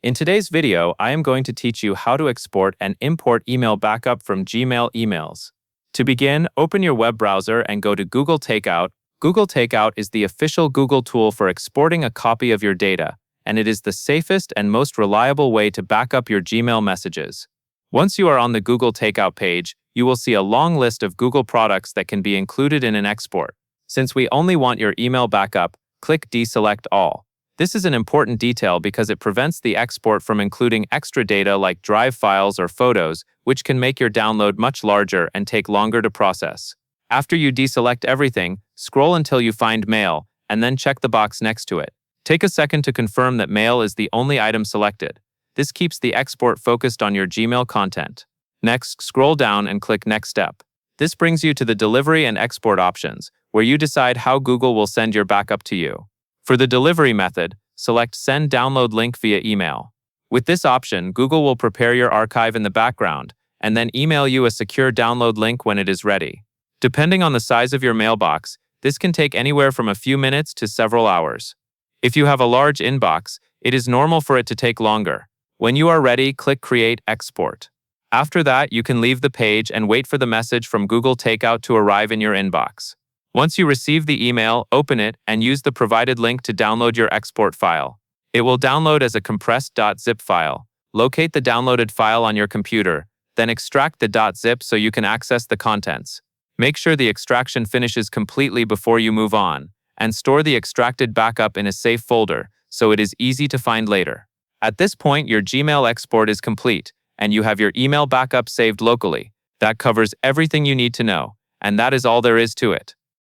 In today's video, I am going to teach you how to export and import email backup from Gmail emails. To begin, open your web browser and go to Google Takeout. Google Takeout is the official Google tool for exporting a copy of your data, and it is the safest and most reliable way to back up your Gmail messages. Once you are on the Google Takeout page, you will see a long list of Google products that can be included in an export. Since we only want your email backup, click Deselect All. This is an important detail because it prevents the export from including extra data like drive files or photos, which can make your download much larger and take longer to process. After you deselect everything, scroll until you find Mail, and then check the box next to it. Take a second to confirm that Mail is the only item selected. This keeps the export focused on your Gmail content. Next, scroll down and click Next Step. This brings you to the delivery and export options, where you decide how Google will send your backup to you. For the delivery method, select Send Download Link via email. With this option, Google will prepare your archive in the background, and then email you a secure download link when it is ready. Depending on the size of your mailbox, this can take anywhere from a few minutes to several hours. If you have a large inbox, it is normal for it to take longer. When you are ready, click Create Export. After that, you can leave the page and wait for the message from Google Takeout to arrive in your inbox. Once you receive the email, open it and use the provided link to download your export file. It will download as a compressed .zip file. Locate the downloaded file on your computer, then extract the .zip so you can access the contents. Make sure the extraction finishes completely before you move on, and store the extracted backup in a safe folder so it is easy to find later. At this point, your Gmail export is complete, and you have your email backup saved locally. That covers everything you need to know, and that is all there is to it.